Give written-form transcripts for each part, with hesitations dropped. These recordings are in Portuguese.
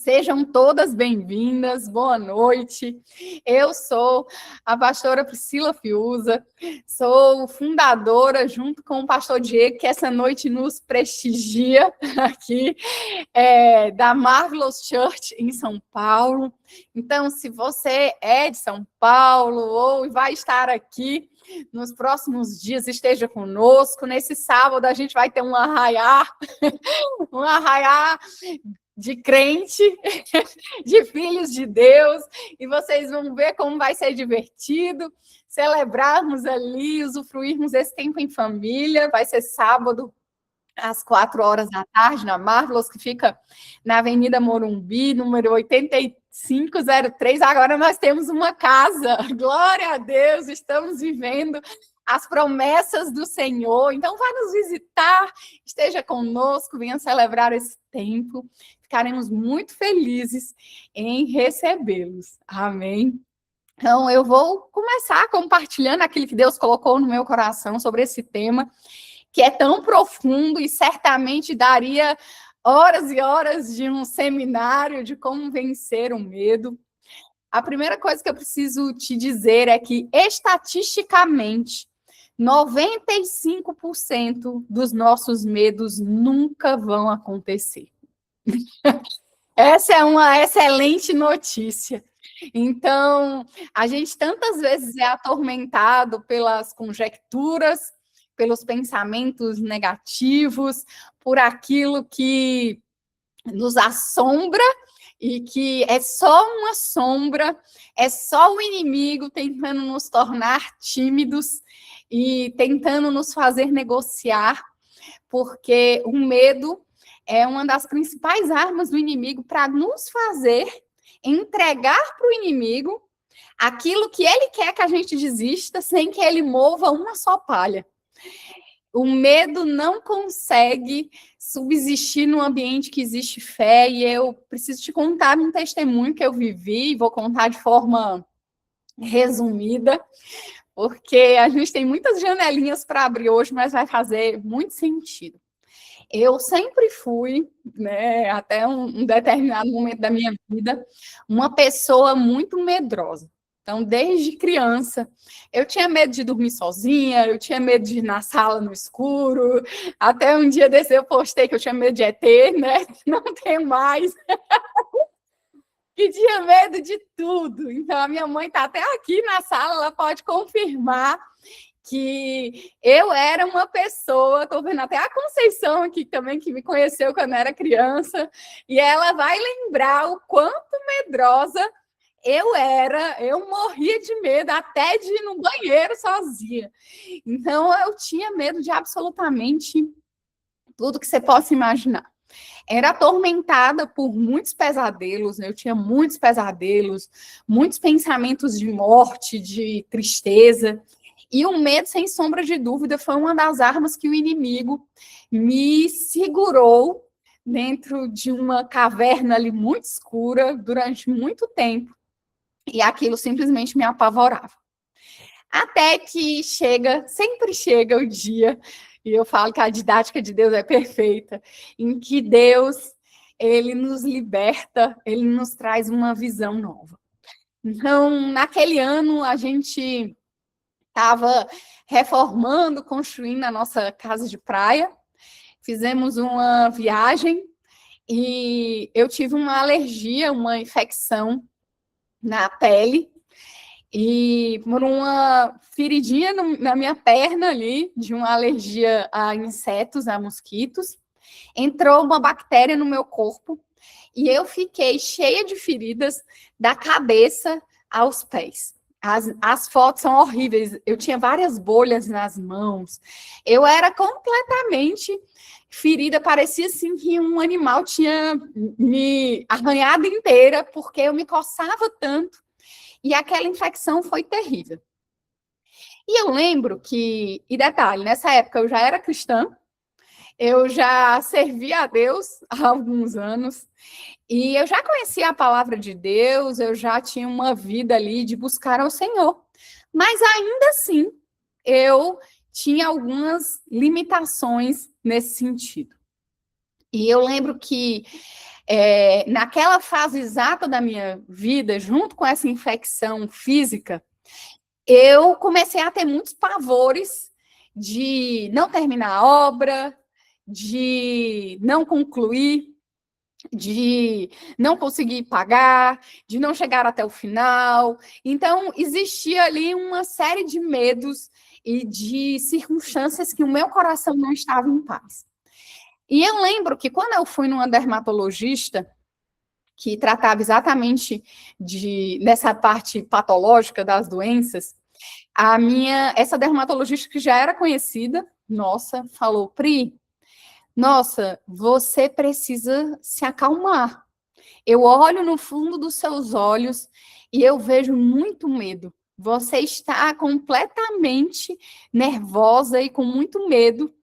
Sejam todas bem-vindas, boa noite. Eu sou a pastora Priscila Fiuza, sou fundadora, junto com o pastor Diego, que essa noite nos prestigia aqui, da Marvelous Church em São Paulo. Então, se você é de São Paulo ou vai estar aqui nos próximos dias, esteja conosco. Nesse sábado, a gente vai ter um arraiá de crente, de filhos de Deus, e vocês vão ver como vai ser divertido celebrarmos ali, usufruirmos desse tempo em família. Vai ser sábado, às 4 horas da tarde, na Marvelous, que fica na Avenida Morumbi, número 8503. Agora nós temos uma casa, glória a Deus, estamos vivendo as promessas do Senhor. Então, vá nos visitar, esteja conosco, venha celebrar esse tempo. Ficaremos muito felizes em recebê-los. Amém? Então, eu vou começar compartilhando aquilo que Deus colocou no meu coração sobre esse tema, que é tão profundo e certamente daria horas e horas de um seminário de como vencer o medo. A primeira coisa que eu preciso te dizer é que, estatisticamente, 95% dos nossos medos nunca vão acontecer. Essa é uma excelente notícia. Então, a gente tantas vezes é atormentado pelas conjecturas, pelos pensamentos negativos, por aquilo que nos assombra e que é só uma sombra, é só o inimigo tentando nos tornar tímidos e tentando nos fazer negociar, porque o medo é uma das principais armas do inimigo para nos fazer entregar para o inimigo aquilo que ele quer que a gente desista, sem que ele mova uma só palha. O medo não consegue subsistir num ambiente que existe fé, e eu preciso te contar um testemunho que eu vivi, e vou contar de forma resumida, porque a gente tem muitas janelinhas para abrir hoje, mas vai fazer muito sentido. Eu sempre fui, né, até um determinado momento da minha vida, uma pessoa muito medrosa. Então, desde criança, eu tinha medo de dormir sozinha, eu tinha medo de ir na sala no escuro. Até um dia desse eu postei que eu tinha medo de ET, né? Não tenho mais. E tinha medo de tudo. Então, a minha mãe está até aqui na sala, ela pode confirmar que eu era uma pessoa, estou vendo até a Conceição aqui também, que me conheceu quando era criança, e ela vai lembrar o quanto medrosa eu era. Eu morria de medo até de ir no banheiro sozinha. Então, eu tinha medo de absolutamente tudo que você possa imaginar. Era atormentada por muitos pesadelos, eu tinha muitos pesadelos, muitos pensamentos de morte, de tristeza. E o medo, sem sombra de dúvida, foi uma das armas que o inimigo me segurou dentro de uma caverna ali muito escura durante muito tempo. E aquilo simplesmente me apavorava. Até que sempre chega o dia, e eu falo que a didática de Deus é perfeita, em que Deus, ele nos liberta, ele nos traz uma visão nova. Então, naquele ano, a gente estava reformando, construindo a nossa casa de praia, fizemos uma viagem e eu tive uma alergia, uma infecção na pele, e por uma feridinha na minha perna ali, de uma alergia a insetos, a mosquitos, entrou uma bactéria no meu corpo e eu fiquei cheia de feridas da cabeça aos pés. As fotos são horríveis. Eu tinha várias bolhas nas mãos. Eu era completamente ferida. Parecia assim que um animal tinha me arranhado inteira, porque eu me coçava tanto. E aquela infecção foi terrível. E eu lembro que, e detalhe, nessa época eu já era cristã, eu já servia a Deus há alguns anos, e eu já conhecia a palavra de Deus, eu já tinha uma vida ali de buscar ao Senhor. Mas ainda assim, eu tinha algumas limitações nesse sentido. E eu lembro que naquela fase exata da minha vida, junto com essa infecção física, eu comecei a ter muitos pavores de não terminar a obra, de não concluir, de não conseguir pagar, de não chegar até o final. Então, existia ali uma série de medos e de circunstâncias que o meu coração não estava em paz. E eu lembro que quando eu fui numa dermatologista, que tratava exatamente dessa parte patológica das doenças, essa dermatologista que já era conhecida, nossa, falou, Pri, nossa, você precisa se acalmar. Eu olho no fundo dos seus olhos e eu vejo muito medo. Você está completamente nervosa e com muito medo.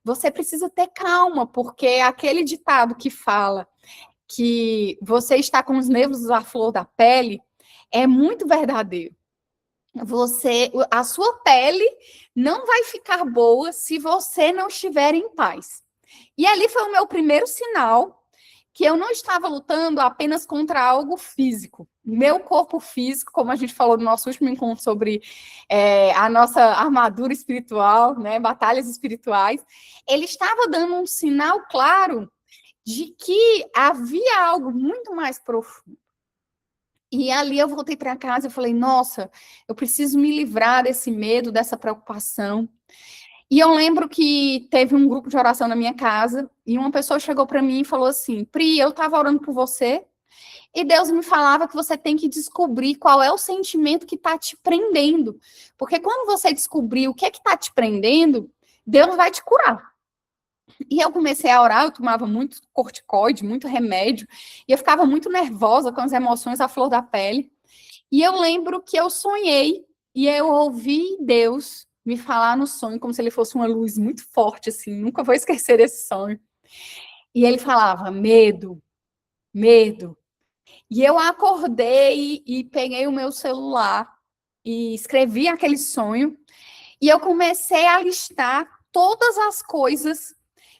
Você precisa ter calma, porque aquele ditado que fala que você está com os nervos à flor da pele é muito verdadeiro. A sua pele não vai ficar boa se você não estiver em paz. E ali foi o meu primeiro sinal que eu não estava lutando apenas contra algo físico. Meu corpo físico, como a gente falou no nosso último encontro sobre a nossa armadura espiritual, né, batalhas espirituais, ele estava dando um sinal claro de que havia algo muito mais profundo. E ali eu voltei para casa e falei, nossa, eu preciso me livrar desse medo, dessa preocupação. E eu lembro que teve um grupo de oração na minha casa e uma pessoa chegou para mim e falou assim, Pri, eu estava orando por você e Deus me falava que você tem que descobrir qual é o sentimento que está te prendendo. Porque quando você descobrir o que é que está te prendendo, Deus vai te curar. E eu comecei a orar, eu tomava muito corticoide, muito remédio, e eu ficava muito nervosa com as emoções à flor da pele. E eu lembro que eu sonhei, e eu ouvi Deus me falar no sonho, como se ele fosse uma luz muito forte, assim, nunca vou esquecer esse sonho. E ele falava, medo, medo. E eu acordei e peguei o meu celular e escrevi aquele sonho, e eu comecei a listar todas as coisas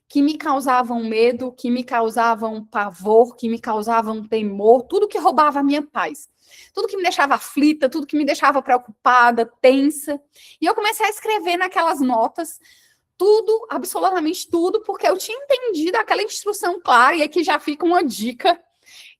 que me causavam medo, que me causavam pavor, que me causavam temor, tudo que roubava a minha paz. Tudo que me deixava aflita, tudo que me deixava preocupada, tensa. E eu comecei a escrever naquelas notas tudo, absolutamente tudo, porque eu tinha entendido aquela instrução clara, e aqui já fica uma dica,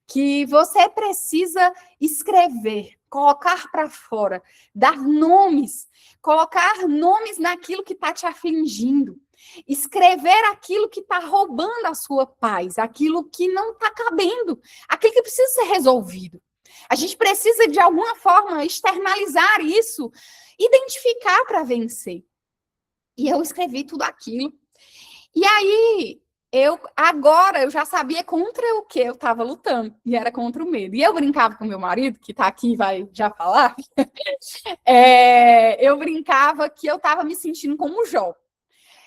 que você precisa escrever, colocar para fora, dar nomes, colocar nomes naquilo que está te afligindo. Escrever aquilo que está roubando a sua paz, aquilo que não está cabendo, aquilo que precisa ser resolvido. A gente precisa, de alguma forma, externalizar isso, identificar para vencer. E eu escrevi tudo aquilo. E aí, agora eu já sabia contra o que eu estava lutando, e era contra o medo. E eu brincava com meu marido, que está aqui e vai já falar, eu brincava que eu estava me sentindo como Jó.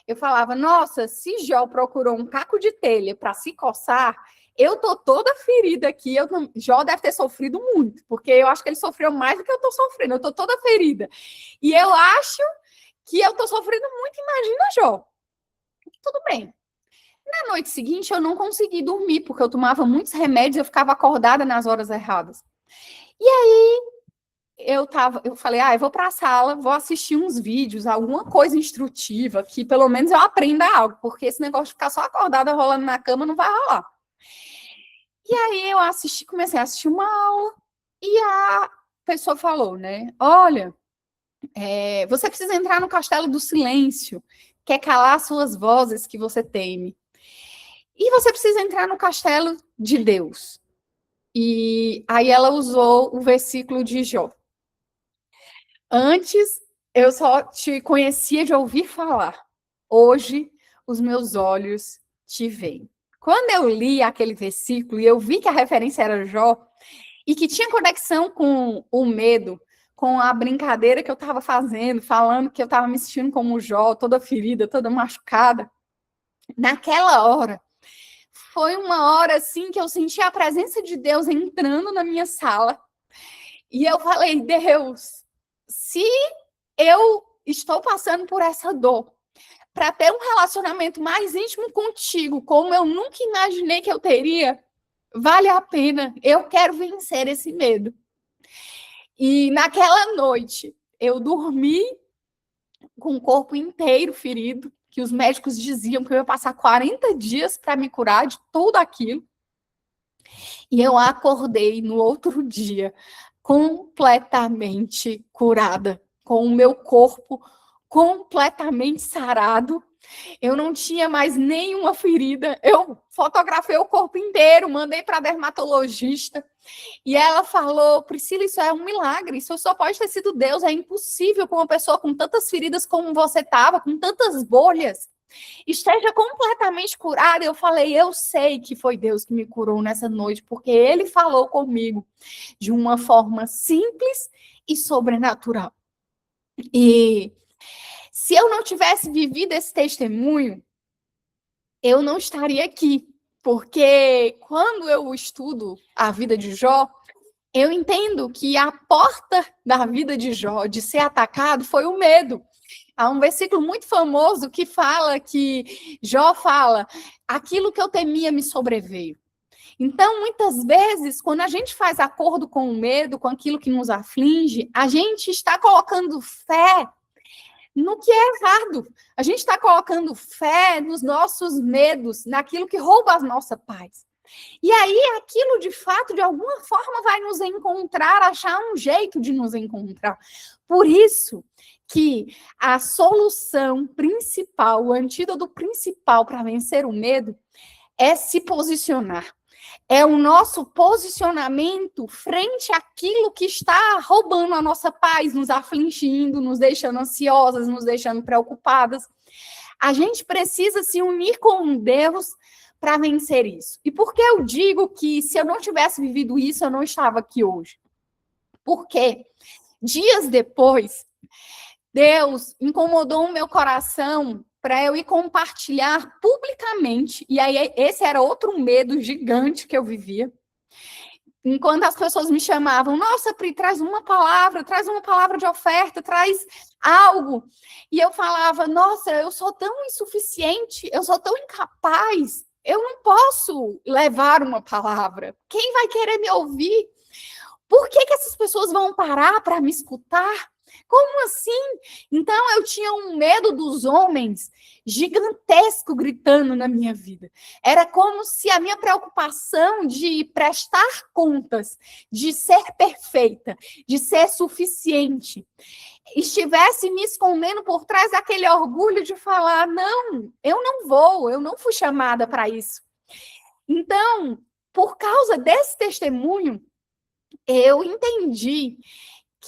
Eu falava, nossa, se Jó procurou um caco de telha para se coçar, eu tô toda ferida aqui. Jó deve ter sofrido muito, porque eu acho que ele sofreu mais do que eu tô sofrendo. Eu tô toda ferida. E eu acho que eu tô sofrendo muito, imagina Jó. Tudo bem. Na noite seguinte, eu não consegui dormir, porque eu tomava muitos remédios e eu ficava acordada nas horas erradas. E aí, eu falei, eu vou para a sala, vou assistir uns vídeos, alguma coisa instrutiva, que pelo menos eu aprenda algo, porque esse negócio de ficar só acordada rolando na cama não vai rolar. E aí eu comecei a assistir uma aula, e a pessoa falou, né, olha, você precisa entrar no castelo do silêncio, que é calar suas vozes que você teme. E você precisa entrar no castelo de Deus. E aí ela usou o versículo de Jó. Antes, eu só te conhecia de ouvir falar. Hoje, os meus olhos te veem. Quando eu li aquele versículo e eu vi que a referência era Jó, e que tinha conexão com o medo, com a brincadeira que eu estava fazendo, falando que eu estava me sentindo como Jó, toda ferida, toda machucada, naquela hora, foi uma hora assim que eu senti a presença de Deus entrando na minha sala. E eu falei, Deus, se eu estou passando por essa dor, para ter um relacionamento mais íntimo contigo, como eu nunca imaginei que eu teria, vale a pena. Eu quero vencer esse medo. E naquela noite, eu dormi com o corpo inteiro ferido, que os médicos diziam que eu ia passar 40 dias para me curar de tudo aquilo. E eu acordei no outro dia completamente curada, com o meu corpo completamente sarado. Eu não tinha mais nenhuma ferida. Eu fotografei o corpo inteiro, mandei para a dermatologista. E ela falou: Priscila, isso é um milagre, isso só pode ter sido Deus, é impossível que uma pessoa com tantas feridas como você estava, com tantas bolhas, esteja completamente curada. Eu falei: eu sei que foi Deus que me curou nessa noite, porque Ele falou comigo de uma forma simples e sobrenatural. E se eu não tivesse vivido esse testemunho, eu não estaria aqui, porque quando eu estudo a vida de Jó, eu entendo que a porta da vida de Jó de ser atacado foi o medo. Há um versículo muito famoso que fala que Jó fala: aquilo que eu temia me sobreveio. Então, muitas vezes, quando a gente faz acordo com o medo, com aquilo que nos aflige, a gente está colocando fé no que é errado. A gente está colocando fé nos nossos medos, naquilo que rouba a nossa paz. E aí, aquilo, de fato, de alguma forma, vai nos encontrar, achar um jeito de nos encontrar. Por isso que a solução principal, o antídoto principal para vencer o medo é se posicionar. É o nosso posicionamento frente àquilo que está roubando a nossa paz, nos afligindo, nos deixando ansiosas, nos deixando preocupadas. A gente precisa se unir com Deus para vencer isso. E por que eu digo que se eu não tivesse vivido isso, eu não estava aqui hoje? Porque dias depois, Deus incomodou o meu coração para eu ir compartilhar publicamente, e aí esse era outro medo gigante que eu vivia. Enquanto as pessoas me chamavam: nossa, Pri, traz uma palavra de oferta, traz algo. E eu falava: nossa, eu sou tão insuficiente, eu sou tão incapaz, eu não posso levar uma palavra. Quem vai querer me ouvir? Por que essas pessoas vão parar para me escutar? Como assim? Então, eu tinha um medo dos homens gigantesco gritando na minha vida. Era como se a minha preocupação de prestar contas, de ser perfeita, de ser suficiente, estivesse me escondendo por trás daquele orgulho de falar: não, eu não vou, eu não fui chamada para isso. Então, por causa desse testemunho, eu entendi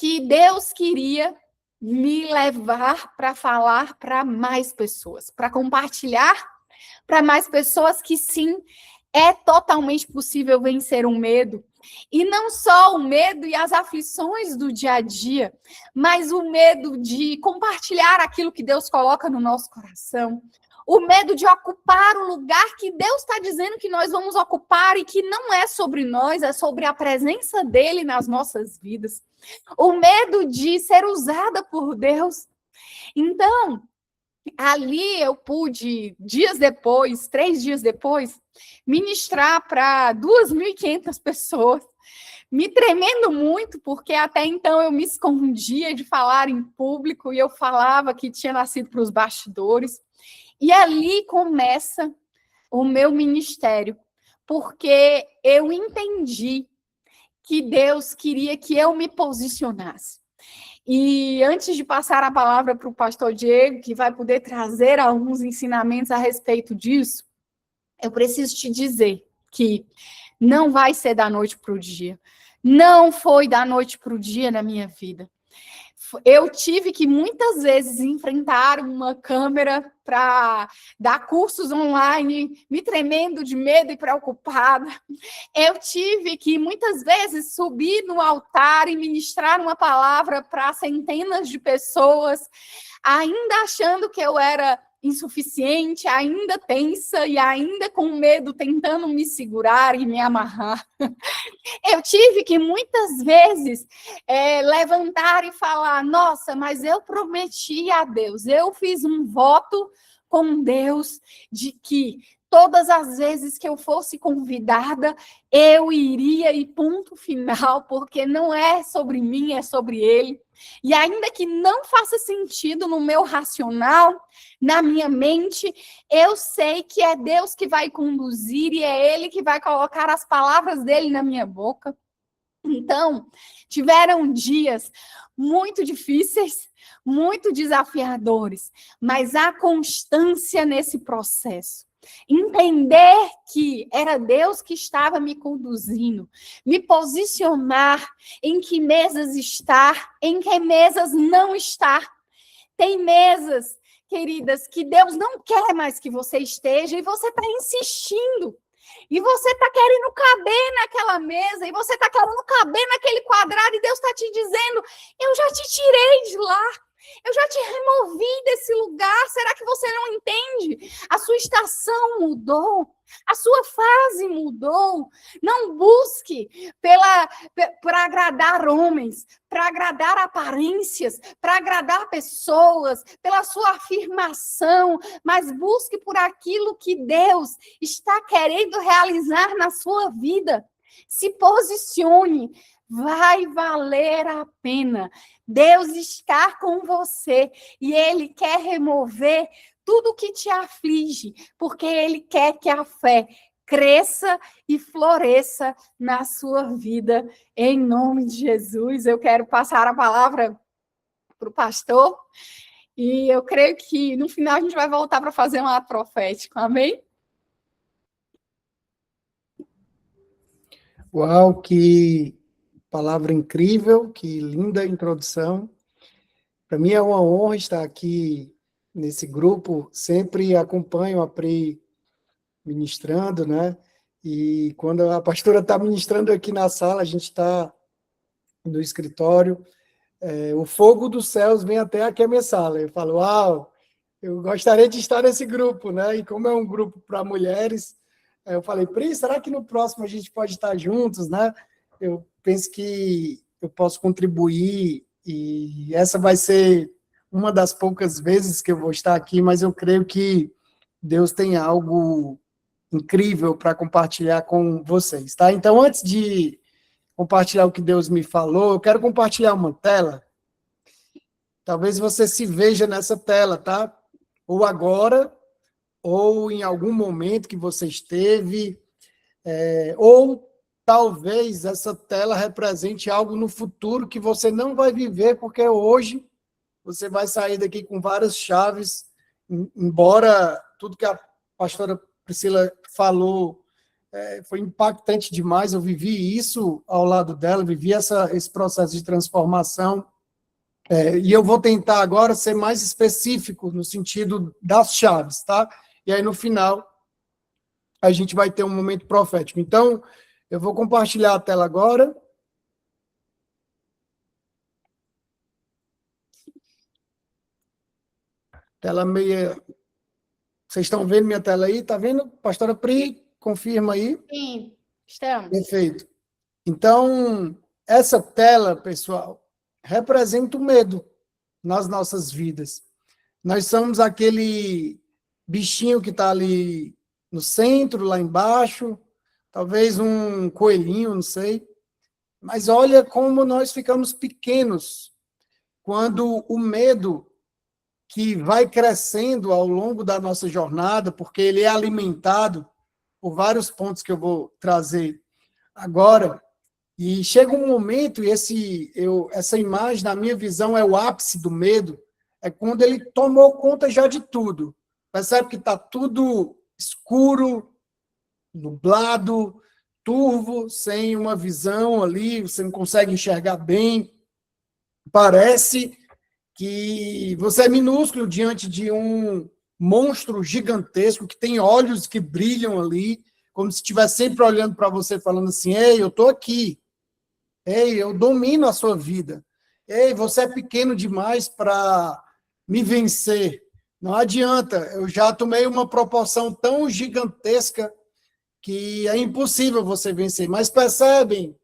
que Deus queria me levar para falar para mais pessoas, para compartilhar para mais pessoas que sim, é totalmente possível vencer o medo. E não só o medo e as aflições do dia a dia, mas o medo de compartilhar aquilo que Deus coloca no nosso coração. O medo de ocupar o lugar que Deus está dizendo que nós vamos ocupar e que não é sobre nós, é sobre a presença dele nas nossas vidas. O medo de ser usada por Deus. Então, ali eu pude, dias depois, 3 dias depois, ministrar para 2.500 pessoas, me tremendo muito, porque até então eu me escondia de falar em público e eu falava que tinha nascido para os bastidores. E ali começa o meu ministério, porque eu entendi que Deus queria que eu me posicionasse. E antes de passar a palavra para o pastor Diego, que vai poder trazer alguns ensinamentos a respeito disso, eu preciso te dizer que não vai ser da noite para o dia. Não foi da noite para o dia na minha vida. Eu tive que muitas vezes enfrentar uma câmera para dar cursos online, me tremendo de medo e preocupada. Eu tive que muitas vezes subir no altar e ministrar uma palavra para centenas de pessoas, ainda achando que eu era insuficiente, ainda tensa e ainda com medo, tentando me segurar e me amarrar. Eu tive que muitas vezes levantar e falar: nossa, mas eu prometi a Deus, eu fiz um voto com Deus de que todas as vezes que eu fosse convidada, eu iria e ponto final, porque não é sobre mim, é sobre Ele. E ainda que não faça sentido no meu racional, na minha mente, eu sei que é Deus que vai conduzir e é Ele que vai colocar as palavras dele na minha boca. Então, tiveram dias muito difíceis, muito desafiadores, mas a constância nesse processo. Entender que era Deus que estava me conduzindo, me posicionar em que mesas estar, em que mesas não estar. Tem mesas, queridas, que Deus não quer mais que você esteja e você está insistindo. E você está querendo caber naquela mesa, e você está querendo caber naquele quadrado, e Deus está te dizendo, eu já te tirei de lá, eu já te removi desse lugar, será que você não entende? A sua estação mudou, a sua fase mudou. Não busque para agradar homens, para agradar aparências, para agradar pessoas, pela sua afirmação, mas busque por aquilo que Deus está querendo realizar na sua vida. Se posicione, vai valer a pena. Deus está com você e Ele quer remover tudo que te aflige, porque Ele quer que a fé cresça e floresça na sua vida, em nome de Jesus. Eu quero passar a palavra para o pastor e eu creio que no final a gente vai voltar para fazer um ato profético, amém? Uau, que palavra incrível, que linda introdução. Para mim é uma honra estar aqui nesse grupo, sempre acompanho a Pri ministrando, né? E quando a pastora está ministrando aqui na sala, a gente está no escritório, o fogo dos céus vem até aqui a minha sala. Eu falo, uau, eu gostaria de estar nesse grupo, né? E como é um grupo para mulheres, eu falei, Pri, será que no próximo a gente pode estar juntos, né? Eu penso que eu posso contribuir e essa vai ser uma das poucas vezes que eu vou estar aqui, mas eu creio que Deus tem algo incrível para compartilhar com vocês, tá? Então, antes de compartilhar o que Deus me falou, eu quero compartilhar uma tela. Talvez você se veja nessa tela, tá? Ou agora, ou em algum momento que você esteve, ou talvez essa tela represente algo no futuro que você não vai viver, porque hoje você vai sair daqui com várias chaves, embora tudo que a pastora Priscila falou foi impactante demais, eu vivi isso ao lado dela, vivi esse processo de transformação, e eu vou tentar agora ser mais específico no sentido das chaves, tá? E aí, no final, a gente vai ter um momento profético. Então, eu vou compartilhar a tela agora. Tela meia... Vocês estão vendo minha tela aí? Está vendo? Pastora Pri, confirma aí. Sim, estamos. Perfeito. Então, essa tela, pessoal, representa o medo nas nossas vidas. Nós somos aquele bichinho que está ali no centro, lá embaixo, talvez um coelhinho, não sei. Mas olha como nós ficamos pequenos quando o medo que vai crescendo ao longo da nossa jornada, porque ele é alimentado por vários pontos que eu vou trazer agora, e chega um momento, e essa imagem, na minha visão, é o ápice do medo, é quando ele tomou conta já de tudo. Percebe que está tudo escuro, nublado, turvo, sem uma visão ali, você não consegue enxergar bem. Parece que você é minúsculo diante de um monstro gigantesco que tem olhos que brilham ali, como se estivesse sempre olhando para você, falando assim, ei, eu estou aqui. Ei, eu domino a sua vida. Ei, você é pequeno demais para me vencer. Não adianta, eu já tomei uma proporção tão gigantesca que é impossível você vencer. Mas percebem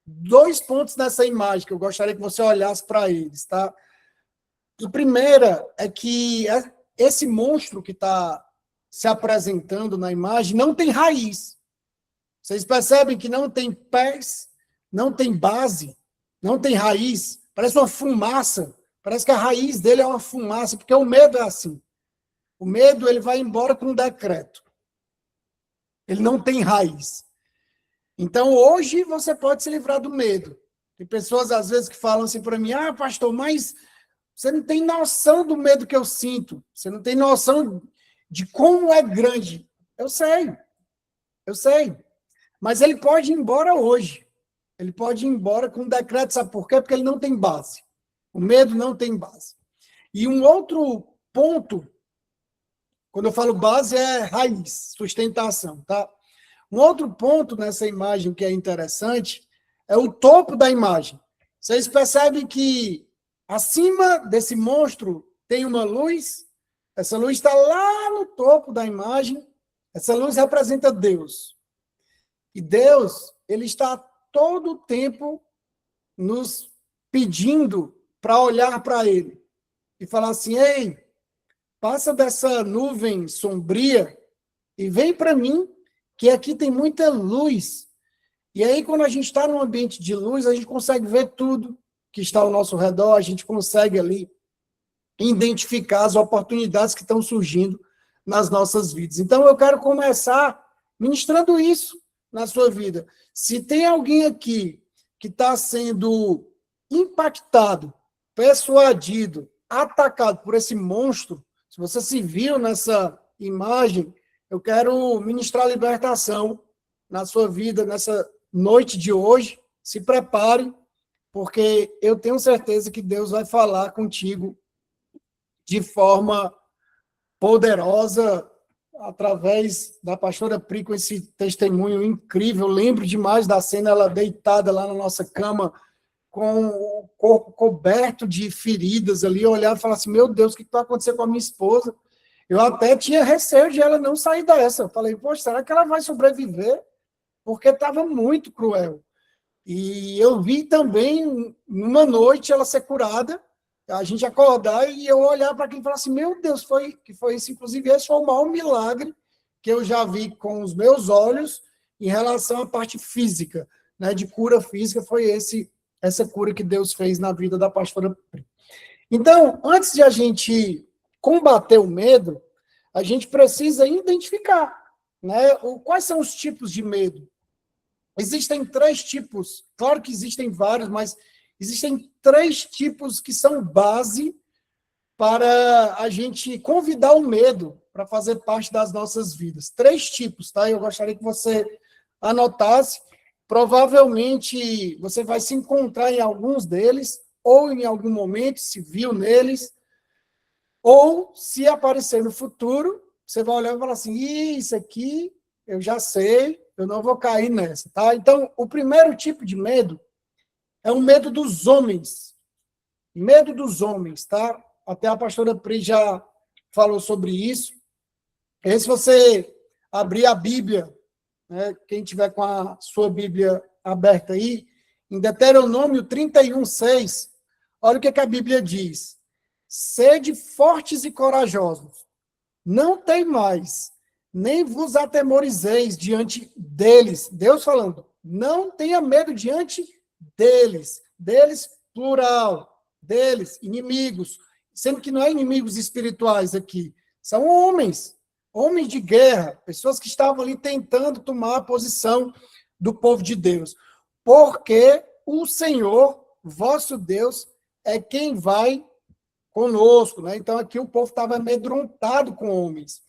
2 pontos nessa imagem que eu gostaria que você olhasse para eles, tá? A primeira é que esse monstro que está se apresentando na imagem não tem raiz. Vocês percebem que não tem pés, não tem base, não tem raiz. Parece uma fumaça. Parece que a raiz dele é uma fumaça, porque o medo é assim. O medo, ele vai embora com um decreto. Ele não tem raiz. Então, hoje, você pode se livrar do medo. Tem pessoas, às vezes, que falam assim para mim, pastor, mas você não tem noção do medo que eu sinto. Você não tem noção de como é grande. Eu sei. Mas ele pode ir embora hoje. Ele pode ir embora com um decreto, sabe por quê? Porque ele não tem base. O medo não tem base. E um outro ponto, quando eu falo base, é raiz, sustentação, tá? Um outro ponto nessa imagem que é interessante é o topo da imagem. Vocês percebem que acima desse monstro tem uma luz? Essa luz está lá no topo da imagem. Essa luz representa Deus. E Deus, ele está todo o tempo nos pedindo para olhar para ele e falar assim, ei, passa dessa nuvem sombria e vem para mim, que aqui tem muita luz. E aí, quando a gente está num ambiente de luz, a gente consegue ver tudo que está ao nosso redor, a gente consegue ali identificar as oportunidades que estão surgindo nas nossas vidas. Então, eu quero começar ministrando isso na sua vida. Se tem alguém aqui que está sendo impactado, persuadido, atacado por esse monstro, se você se viu nessa imagem, eu quero ministrar libertação na sua vida, nessa noite de hoje. Se prepare, porque eu tenho certeza que Deus vai falar contigo de forma poderosa, através da pastora Pri, com esse testemunho incrível. Eu lembro demais da cena, ela deitada lá na nossa cama, com o corpo coberto de feridas ali, eu olhava e falava assim, meu Deus, o que vai acontecer com a minha esposa? Eu até tinha receio de ela não sair dessa. Eu falei, poxa, será que ela vai sobreviver? Porque estava muito cruel. E eu vi também, numa noite, ela ser curada, a gente acordar e eu olhar para aquilo e falar assim, meu Deus, foi isso. Inclusive, esse foi o maior milagre que eu já vi com os meus olhos em relação à parte física, né, de cura física, foi essa cura que Deus fez na vida da pastora Pri. Então, antes de a gente combater o medo, a gente precisa identificar, né, quais são os tipos de medo. Existem 3 tipos, claro que existem vários, mas existem 3 tipos que são base para a gente convidar o medo para fazer parte das nossas vidas. 3 tipos, tá? Eu gostaria que você anotasse. Provavelmente você vai se encontrar em alguns deles, ou em algum momento se viu neles, ou se aparecer no futuro, você vai olhar e falar assim, isso aqui eu já sei, eu não vou cair nessa, tá? Então, o primeiro tipo de medo é o medo dos homens. Medo dos homens, tá? Até a pastora Pri já falou sobre isso. E se você abrir a Bíblia, né, quem tiver com a sua Bíblia aberta aí, em Deuteronômio 31:6, olha o que a Bíblia diz. Sede fortes e corajosos, não temais, nem vos atemorizeis diante deles. Deus falando, não tenha medo diante deles plural, deles, inimigos, sendo que não é inimigos espirituais aqui, são homens de guerra, pessoas que estavam ali tentando tomar a posição do povo de Deus, porque o Senhor, vosso Deus, é quem vai conosco, né? Então aqui o povo estava amedrontado com homens.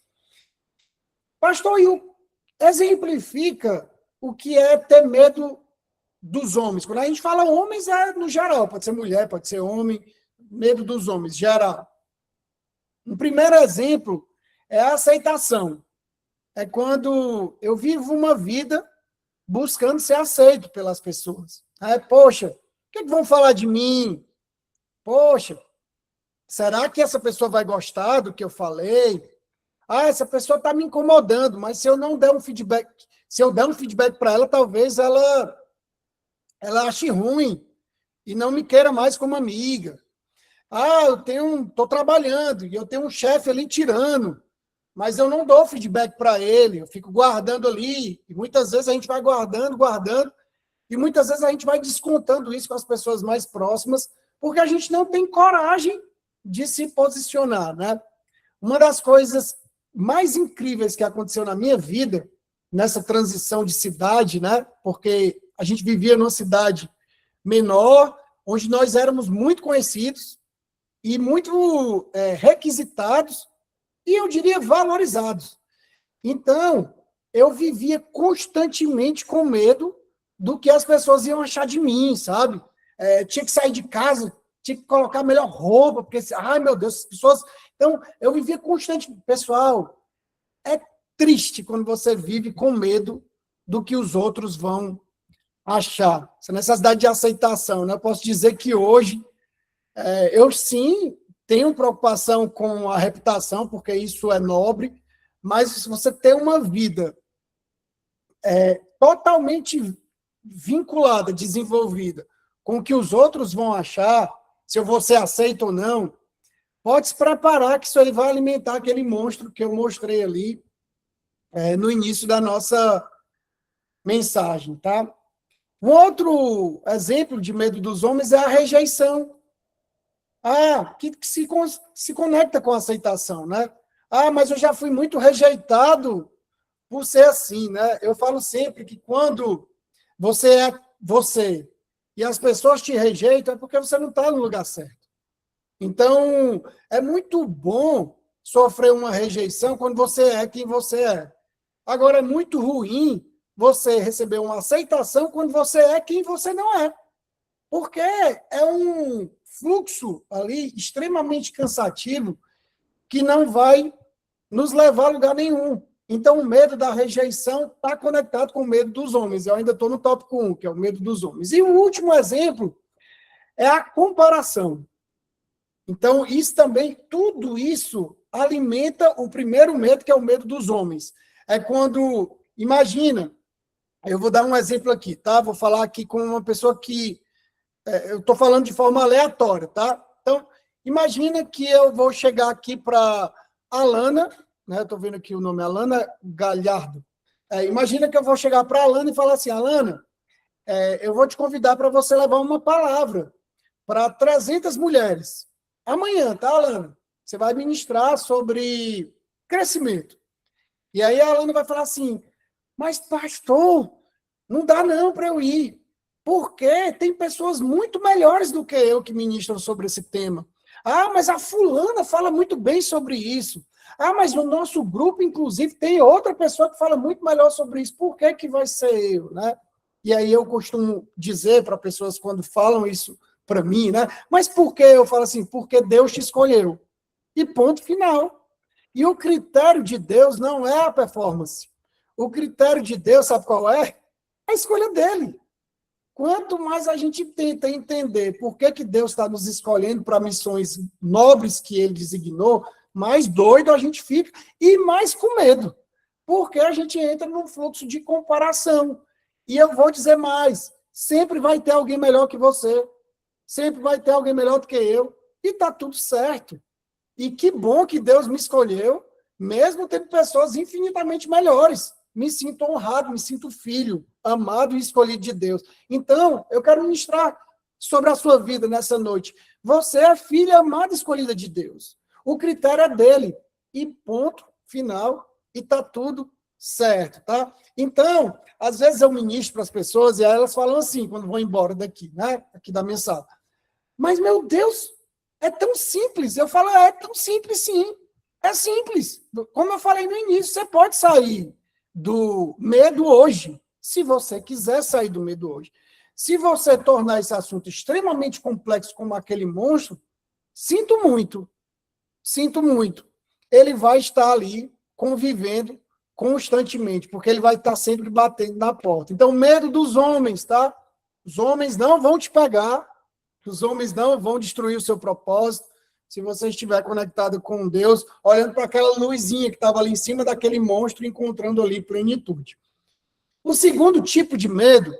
Pastor, exemplifica o que é ter medo dos homens. Quando a gente fala homens, é no geral, pode ser mulher, pode ser homem, medo dos homens, geral. Um primeiro exemplo é a aceitação. É quando eu vivo uma vida buscando ser aceito pelas pessoas. Poxa, o que vão falar de mim? Poxa, será que essa pessoa vai gostar do que eu falei? Essa pessoa está me incomodando, mas se eu não der um feedback, se eu der um feedback para ela, talvez ela ache ruim e não me queira mais como amiga. eu estou trabalhando e eu tenho um chefe ali tirando, mas eu não dou feedback para ele, eu fico guardando ali, e muitas vezes a gente vai guardando, e muitas vezes a gente vai descontando isso com as pessoas mais próximas, porque a gente não tem coragem de se posicionar, né? Uma das coisas mais incríveis que aconteceu na minha vida, nessa transição de cidade, né? Porque a gente vivia numa cidade menor, onde nós éramos muito conhecidos e muito requisitados, e eu diria valorizados. Então, eu vivia constantemente com medo do que as pessoas iam achar de mim, sabe? Tinha que sair de casa, tinha que colocar a melhor roupa, porque, ai meu Deus, as pessoas... Então, eu vivia constantemente. Pessoal, é triste quando você vive com medo do que os outros vão achar. Essa necessidade de aceitação, né? Eu posso dizer que hoje, eu sim tenho preocupação com a reputação, porque isso é nobre, mas se você tem uma vida totalmente vinculada, desenvolvida, com o que os outros vão achar, se eu vou ser aceito ou não, pode se preparar que isso aí vai alimentar aquele monstro que eu mostrei ali no início da nossa mensagem, tá? Um outro exemplo de medo dos homens é a rejeição. Que se conecta com a aceitação, né? Mas eu já fui muito rejeitado por ser assim, né? Eu falo sempre que quando você é você e as pessoas te rejeitam, é porque você não está no lugar certo. Então, é muito bom sofrer uma rejeição quando você é quem você é. Agora, é muito ruim você receber uma aceitação quando você é quem você não é. Porque é um fluxo ali extremamente cansativo que não vai nos levar a lugar nenhum. Então, o medo da rejeição está conectado com o medo dos homens. Eu ainda estou no tópico 1, que é o medo dos homens. E o último exemplo é a comparação. Então, isso também, tudo isso alimenta o primeiro medo, que é o medo dos homens. É quando, imagina, eu vou dar um exemplo aqui, tá? Vou falar aqui com uma pessoa que, eu estou falando de forma aleatória, tá? Então, imagina que eu vou chegar aqui para Alana, né? Estou vendo aqui o nome, Alana Galhardo. Imagina que eu vou chegar para Alana e falar assim, Alana, eu vou te convidar para você levar uma palavra para 300 mulheres. Amanhã, tá, Alana? Você vai ministrar sobre crescimento. E aí a Alana vai falar assim, mas pastor, não dá não para eu ir. Porque tem pessoas muito melhores do que eu que ministram sobre esse tema. Mas a fulana fala muito bem sobre isso. Mas no nosso grupo, inclusive, tem outra pessoa que fala muito melhor sobre isso. Por que que vai ser eu, né? E aí eu costumo dizer para pessoas quando falam isso para mim, né? Mas por que eu falo assim? Porque Deus te escolheu. E ponto final. E o critério de Deus não é a performance. O critério de Deus, sabe qual é? A escolha dele. Quanto mais a gente tenta entender por que que Deus está nos escolhendo para missões nobres que ele designou, mais doido a gente fica e mais com medo. Porque a gente entra num fluxo de comparação. E eu vou dizer mais, sempre vai ter alguém melhor que você. Sempre vai ter alguém melhor do que eu. E está tudo certo. E que bom que Deus me escolheu, mesmo tendo pessoas infinitamente melhores. Me sinto honrado, me sinto filho, amado e escolhido de Deus. Então, eu quero ministrar sobre a sua vida nessa noite. Você é filha amada e escolhida de Deus. O critério é dele. E ponto, final, e está tudo certo, tá? Então, às vezes eu ministro para as pessoas e elas falam assim, quando vão embora daqui, né? Aqui da minha sala. Mas, meu Deus, é tão simples. Eu falo, é tão simples, sim. É simples. Como eu falei no início, você pode sair do medo hoje, se você quiser sair do medo hoje. Se você tornar esse assunto extremamente complexo como aquele monstro, sinto muito. Ele vai estar ali convivendo constantemente, porque ele vai estar sempre batendo na porta. Então, medo dos homens, tá? Os homens não vão te pegar, os homens não vão destruir o seu propósito, se você estiver conectado com Deus, olhando para aquela luzinha que estava ali em cima daquele monstro, encontrando ali plenitude. O segundo tipo de medo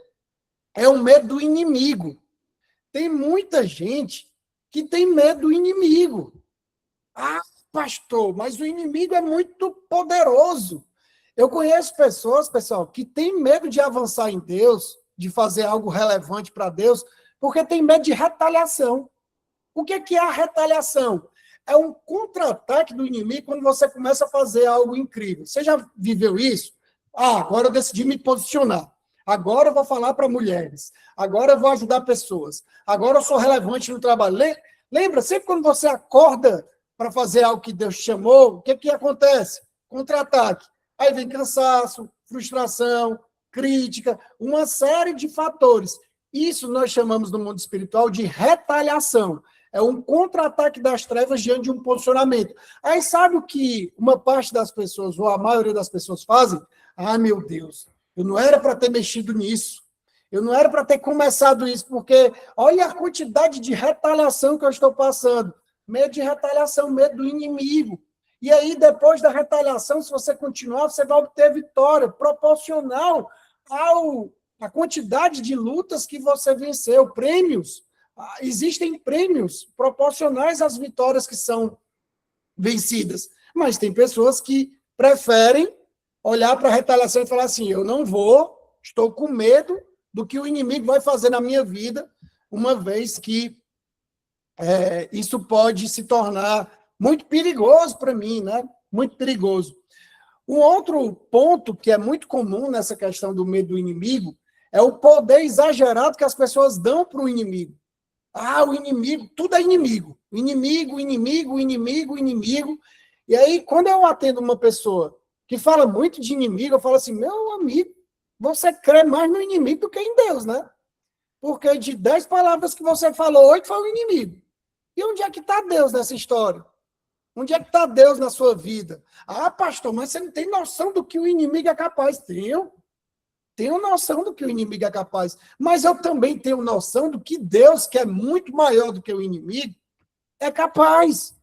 é o medo do inimigo. Tem muita gente que tem medo do inimigo. Ah, pastor, mas o inimigo é muito poderoso. Eu conheço pessoas, pessoal, que têm medo de avançar em Deus, de fazer algo relevante para Deus, porque tem medo de retaliação. O que é a retaliação? É um contra-ataque do inimigo quando você começa a fazer algo incrível. Você já viveu isso? Ah, agora eu decidi me posicionar. Agora eu vou falar para mulheres. Agora eu vou ajudar pessoas. Agora eu sou relevante no trabalho. Lembra, sempre quando você acorda para fazer algo que Deus te chamou, o que acontece? Contra-ataque. Aí vem cansaço, frustração, crítica, uma série de fatores. Isso nós chamamos no mundo espiritual de retaliação. É um contra-ataque das trevas diante de um posicionamento. Aí sabe o que uma parte das pessoas, ou a maioria das pessoas fazem? Ah, meu Deus, eu não era para ter mexido nisso. Eu não era para ter começado isso, porque olha a quantidade de retaliação que eu estou passando. Medo de retaliação, medo do inimigo. E aí, depois da retaliação, se você continuar, você vai obter vitória proporcional à quantidade de lutas que você venceu, prêmios. Existem prêmios proporcionais às vitórias que são vencidas. Mas tem pessoas que preferem olhar para a retaliação e falar assim, eu não vou, estou com medo do que o inimigo vai fazer na minha vida, uma vez que isso pode se tornar muito perigoso para mim, né? Muito perigoso. Um outro ponto que é muito comum nessa questão do medo do inimigo é o poder exagerado que as pessoas dão para o inimigo. Ah, o inimigo, tudo é inimigo. Inimigo, inimigo, inimigo, inimigo. E aí, quando eu atendo uma pessoa que fala muito de inimigo, eu falo assim, meu amigo, você crê mais no inimigo do que em Deus, né? Porque de 10 palavras que você falou, 8 foi o inimigo. E onde é que está Deus nessa história? Onde é que está Deus na sua vida? Ah, pastor, mas você não tem noção do que o inimigo é capaz. Tenho noção do que o inimigo é capaz. Mas eu também tenho noção do que Deus, que é muito maior do que o inimigo, é capaz.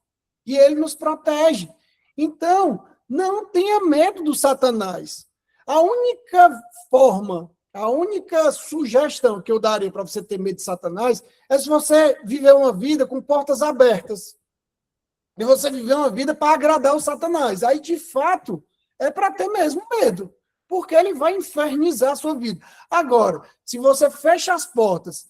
E ele nos protege. Então, não tenha medo do Satanás. A única forma, a única sugestão que eu daria para você ter medo de Satanás é se você viver uma vida com portas abertas. E você viver uma vida para agradar o Satanás. Aí, de fato, é para ter mesmo medo. Porque ele vai infernizar a sua vida. Agora, se você fecha as portas,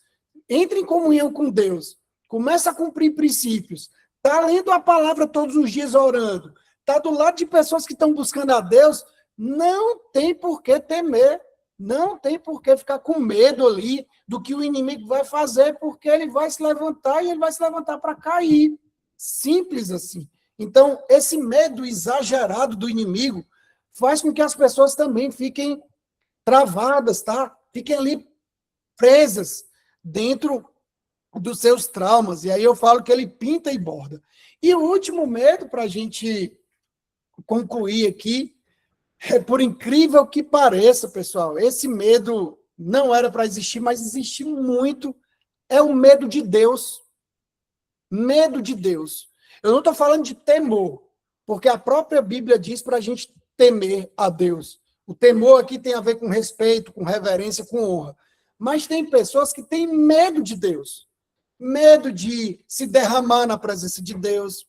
entra em comunhão com Deus, começa a cumprir princípios, está lendo a palavra todos os dias orando, está do lado de pessoas que estão buscando a Deus, não tem por que temer, não tem por que ficar com medo ali do que o inimigo vai fazer, porque ele vai se levantar e ele vai se levantar para cair. Simples assim. Então, esse medo exagerado do inimigo faz com que as pessoas também fiquem travadas, tá? Fiquem ali presas dentro dos seus traumas. E aí eu falo que ele pinta e borda. E o último medo, para a gente concluir aqui, por incrível que pareça, pessoal, esse medo não era para existir, mas existe muito, é o medo de Deus. Medo de Deus. Eu não estou falando de temor, porque a própria Bíblia diz para a gente temer a Deus. O temor aqui tem a ver com respeito, com reverência, com honra. Mas tem pessoas que têm medo de Deus. Medo de se derramar na presença de Deus.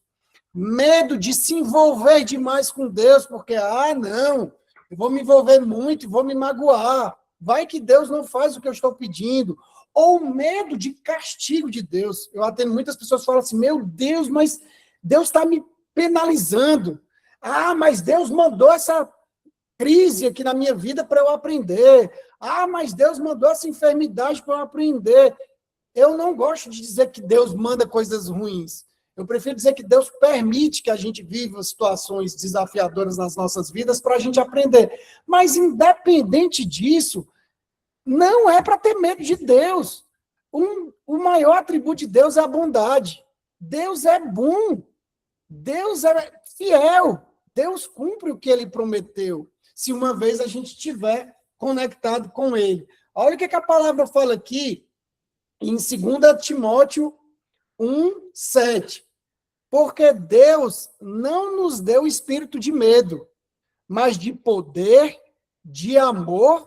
Medo de se envolver demais com Deus, porque, não, eu vou me envolver muito, vou me magoar. Vai que Deus não faz o que eu estou pedindo. Ou medo de castigo de Deus. Eu atendo muitas pessoas que falam assim, meu Deus, mas Deus está me penalizando. Ah, mas Deus mandou essa crise aqui na minha vida para eu aprender. Ah, mas Deus mandou essa enfermidade para eu aprender. Eu não gosto de dizer que Deus manda coisas ruins. Eu prefiro dizer que Deus permite que a gente viva situações desafiadoras nas nossas vidas para a gente aprender. Mas, independente disso, não é para ter medo de Deus. O maior atributo de Deus é a bondade. Deus é bom. Deus é fiel. Deus cumpre o que ele prometeu, se uma vez a gente estiver conectado com ele. Olha o que a palavra fala aqui, em 2 Timóteo 1:7. Porque Deus não nos deu espírito de medo, mas de poder, de amor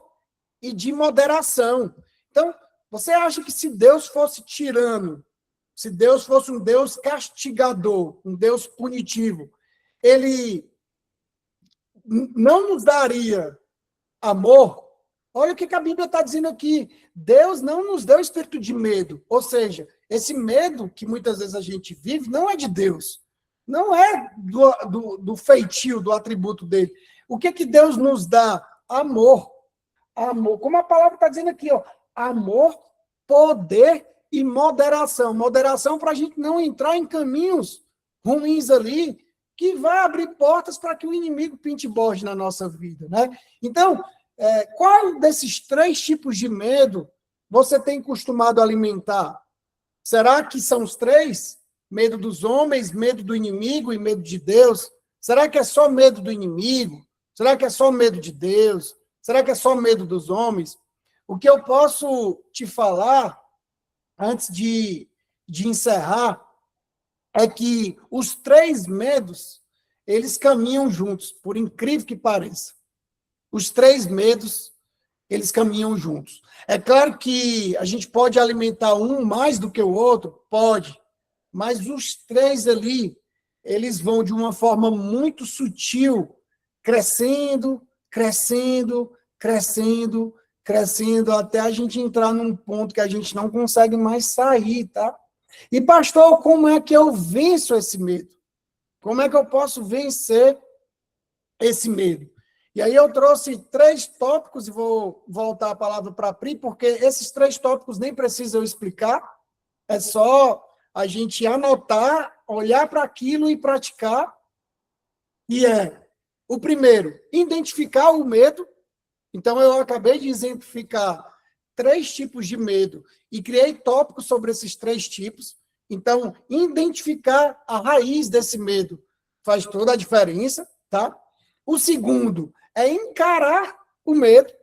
e de moderação. Então, você acha que se Deus fosse tirano, se Deus fosse um Deus castigador, um Deus punitivo, ele não nos daria amor? Olha o que a Bíblia está dizendo aqui. Deus não nos deu espírito de medo. Ou seja, esse medo que muitas vezes a gente vive não é de Deus. Não é do feitio, do atributo dele. O que Deus nos dá? Amor. Amor. Como a palavra está dizendo aqui, ó, amor, poder e moderação. Moderação para a gente não entrar em caminhos ruins ali, que vai abrir portas para que o inimigo pinte bode na nossa vida, né? Então, qual desses 3 tipos de medo você tem costumado alimentar? Será que são os 3? Medo dos homens, medo do inimigo e medo de Deus? Será que é só medo do inimigo? Será que é só medo de Deus? Será que é só medo dos homens? O que eu posso te falar, antes de encerrar, é que os 3 medos, eles caminham juntos, por incrível que pareça. Os 3 medos, eles caminham juntos. É claro que a gente pode alimentar um mais do que o outro, pode, mas os 3 ali, eles vão de uma forma muito sutil, crescendo, crescendo, crescendo, crescendo, até a gente entrar num ponto que a gente não consegue mais sair, tá? E, pastor, como é que eu venço esse medo? Como é que eu posso vencer esse medo? E aí eu trouxe 3 tópicos, e vou voltar a palavra para a Pri, porque esses 3 tópicos nem precisam explicar, é só a gente anotar, olhar para aquilo e praticar. E o primeiro, identificar o medo. Então, eu acabei de exemplificar 3 tipos de medo e criei tópicos sobre esses 3 tipos. Então, identificar a raiz desse medo faz toda a diferença, tá? O segundo é encarar o medo.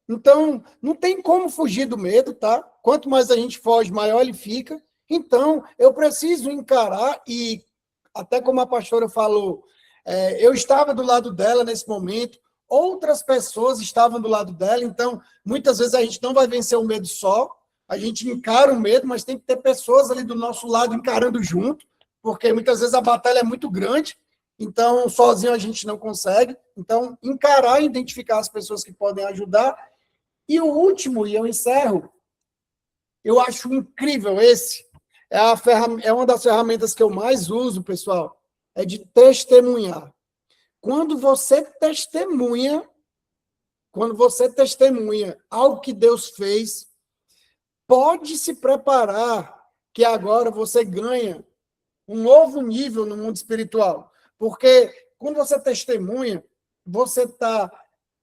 Então, não tem como fugir do medo, tá? Quanto mais a gente foge, maior ele fica. Então, eu preciso encarar, e até como a pastora falou, eu estava do lado dela nesse momento, outras pessoas estavam do lado dela, então, muitas vezes a gente não vai vencer o medo só, a gente encara o medo, mas tem que ter pessoas ali do nosso lado encarando junto, porque muitas vezes a batalha é muito grande, então, sozinho a gente não consegue. Então, encarar e identificar as pessoas que podem ajudar. E o último, e eu encerro, eu acho incrível esse, é uma das ferramentas que eu mais uso, pessoal, é de testemunhar. Quando você testemunha algo que Deus fez, pode se preparar que agora você ganha um novo nível no mundo espiritual. Porque quando você testemunha, você está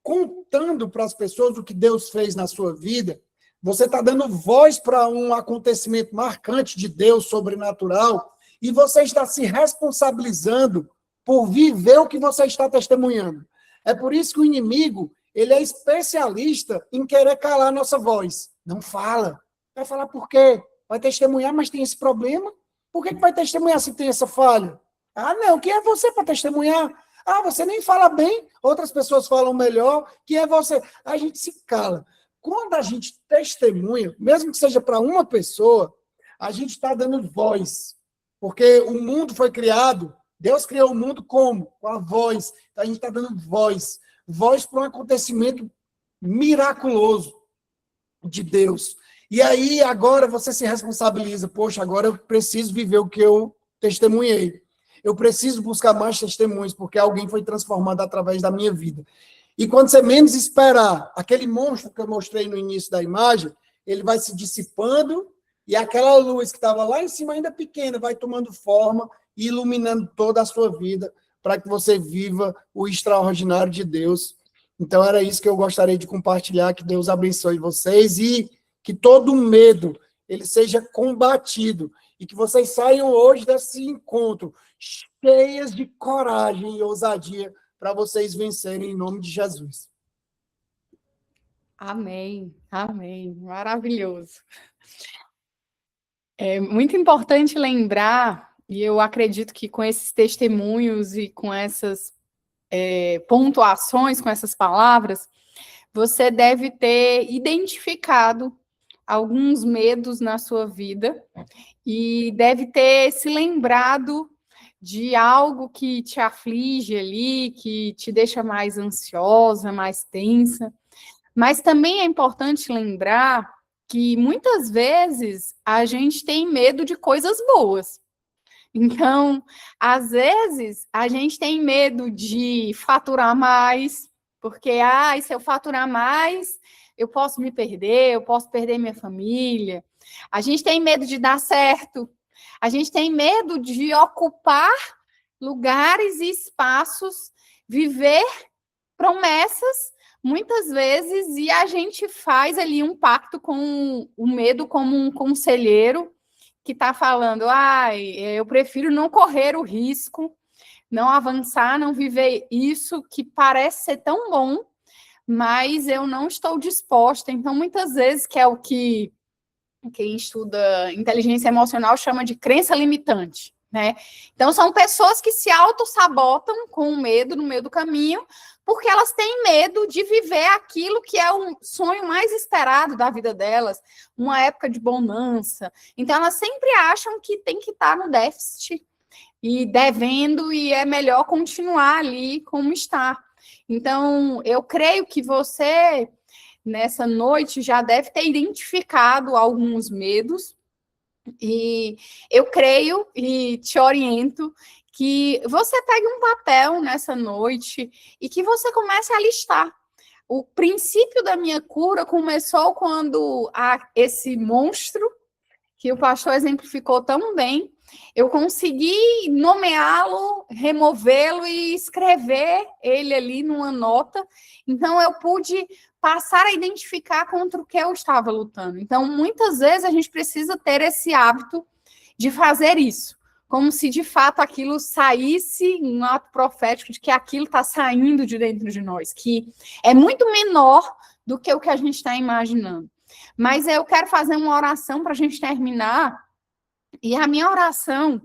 contando para as pessoas o que Deus fez na sua vida, você está dando voz para um acontecimento marcante de Deus, sobrenatural, e você está se responsabilizando por viver o que você está testemunhando. É por isso que o inimigo, ele é especialista em querer calar a nossa voz. Não fala. Vai falar por quê? Vai testemunhar, mas tem esse problema? Por que vai testemunhar se tem essa falha? Ah, não, quem é você para testemunhar? Ah, você nem fala bem, outras pessoas falam melhor, quem é você? A gente se cala. Quando a gente testemunha, mesmo que seja para uma pessoa, a gente está dando voz. Porque o mundo foi criado, Deus criou o mundo como? Com a voz. Então a gente está dando voz. Voz para um acontecimento miraculoso de Deus. E aí, agora você se responsabiliza. Poxa, agora eu preciso viver o que eu testemunhei. Eu preciso buscar mais testemunhos, porque alguém foi transformado através da minha vida. E quando você menos esperar, aquele monstro que eu mostrei no início da imagem, ele vai se dissipando, e aquela luz que estava lá em cima, ainda pequena, vai tomando forma e iluminando toda a sua vida, para que você viva o extraordinário de Deus. Então, era isso que eu gostaria de compartilhar. Que Deus abençoe vocês e que todo medo ele seja combatido, e que vocês saiam hoje desse encontro cheias de coragem e ousadia para vocês vencerem em nome de Jesus. Amém, amém, maravilhoso. É muito importante lembrar, e eu acredito que com esses testemunhos e com essas pontuações, com essas palavras, você deve ter identificado alguns medos na sua vida e deve ter se lembrado de algo que te aflige ali, que te deixa mais ansiosa, mais tensa. Mas também é importante lembrar que muitas vezes a gente tem medo de coisas boas. Então, às vezes, a gente tem medo de faturar mais, porque, se eu faturar mais, eu posso me perder, eu posso perder minha família. A gente tem medo de dar certo. A gente tem medo de ocupar lugares e espaços, viver promessas, muitas vezes, e a gente faz ali um pacto com o medo como um conselheiro que está falando, eu prefiro não correr o risco, não avançar, não viver isso que parece ser tão bom, mas eu não estou disposta. Então, muitas vezes, que é o que quem estuda inteligência emocional chama de crença limitante, né? Então, são pessoas que se auto-sabotam com medo no meio do caminho, porque elas têm medo de viver aquilo que é o sonho mais esperado da vida delas, uma época de bonança. Então, elas sempre acham que tem que estar no déficit e devendo, e é melhor continuar ali como está. Então, eu creio que você, nessa noite, já deve ter identificado alguns medos, e eu creio e te oriento que você pegue um papel nessa noite e que você comece a listar. O princípio da minha cura começou quando esse monstro, que o pastor exemplificou tão bem, eu consegui nomeá-lo, removê-lo e escrever ele ali numa nota. Então, eu pude passar a identificar contra o que eu estava lutando. Então, muitas vezes, a gente precisa ter esse hábito de fazer isso, como se, de fato, aquilo saísse um ato profético de que aquilo está saindo de dentro de nós, que é muito menor do que o que a gente está imaginando. Mas eu quero fazer uma oração para a gente terminar, e a minha oração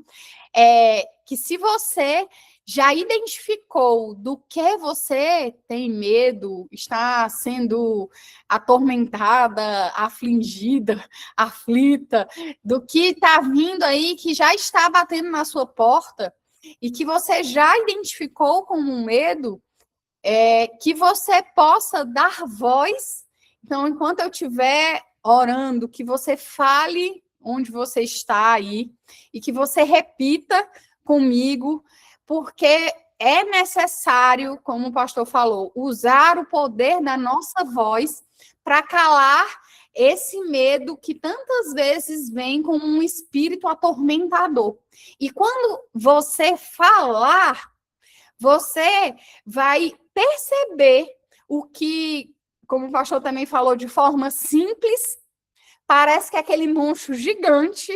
é que, se você já identificou do que você tem medo, está sendo atormentada, afligida, aflita, do que está vindo aí, que já está batendo na sua porta, e que você já identificou como um medo, que você possa dar voz. Então, enquanto eu estiver orando, que você fale onde você está aí e que você repita comigo, porque é necessário, como o pastor falou, usar o poder da nossa voz para calar esse medo que tantas vezes vem como um espírito atormentador. E quando você falar, você vai perceber o que, como o pastor também falou, de forma simples, parece que aquele monstro gigante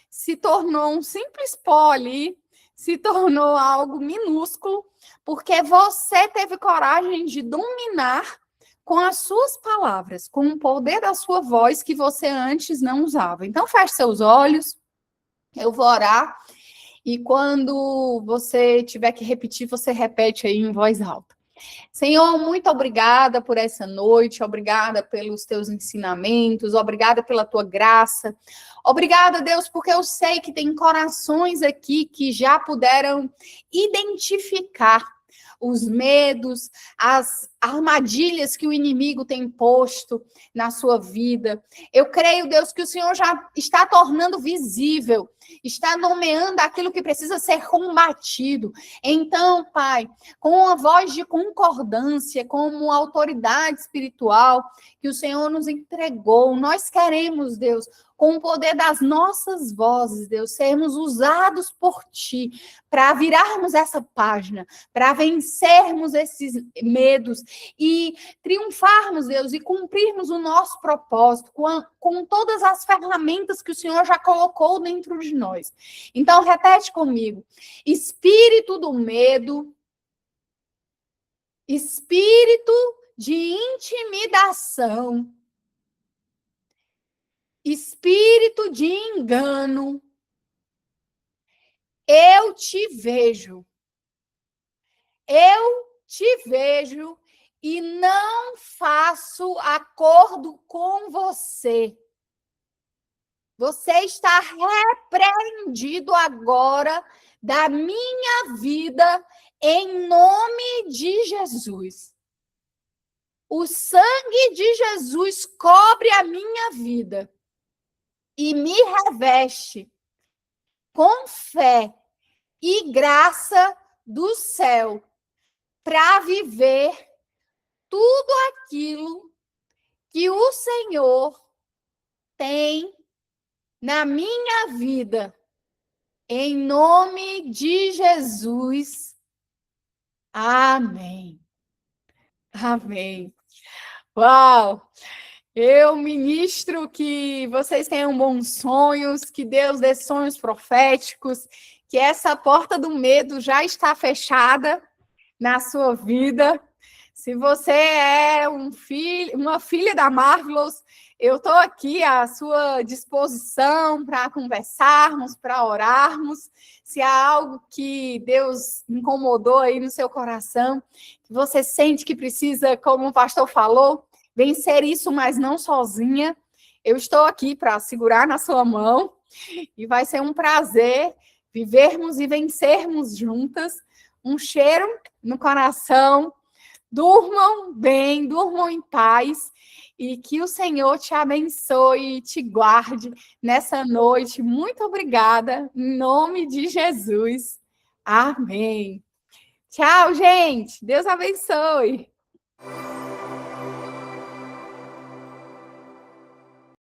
se tornou um simples pó ali, se tornou algo minúsculo, porque você teve coragem de dominar com as suas palavras, com o poder da sua voz que você antes não usava. Então, feche seus olhos, eu vou orar, e quando você tiver que repetir, você repete aí em voz alta. Senhor, muito obrigada por essa noite, obrigada pelos teus ensinamentos, obrigada pela tua graça. Obrigada, Deus, porque eu sei que tem corações aqui que já puderam identificar os medos, as armadilhas que o inimigo tem posto na sua vida. Eu creio, Deus, que o Senhor já está tornando visível, está nomeando aquilo que precisa ser combatido. Então, Pai, com a voz de concordância, como autoridade espiritual que o Senhor nos entregou, nós queremos, Deus, com o poder das nossas vozes, Deus, sermos usados por Ti para virarmos essa página, para vencermos esses medos e triunfarmos, Deus, e cumprirmos o nosso propósito com todas as ferramentas que o Senhor já colocou dentro de nós. Então, repete comigo: espírito do medo, espírito de intimidação, espírito de engano, eu te vejo e não faço acordo com você. Você está repreendido agora da minha vida, em nome de Jesus. O sangue de Jesus cobre a minha vida e me reveste com fé e graça do céu para viver tudo aquilo que o Senhor tem na minha vida. Em nome de Jesus. Amém. Amém. Uau! Eu ministro que vocês tenham bons sonhos, que Deus dê sonhos proféticos, que essa porta do medo já está fechada na sua vida. Se você é uma filha da Marvelous, eu estou aqui à sua disposição para conversarmos, para orarmos. Se há algo que Deus incomodou aí no seu coração, que você sente que precisa, como o pastor falou, vencer isso, mas não sozinha, eu estou aqui para segurar na sua mão e vai ser um prazer vivermos e vencermos juntas. Um cheiro no coração. Durmam bem, durmam em paz e que o Senhor te abençoe e te guarde nessa noite. Muito obrigada, em nome de Jesus. Amém. Tchau, gente. Deus abençoe.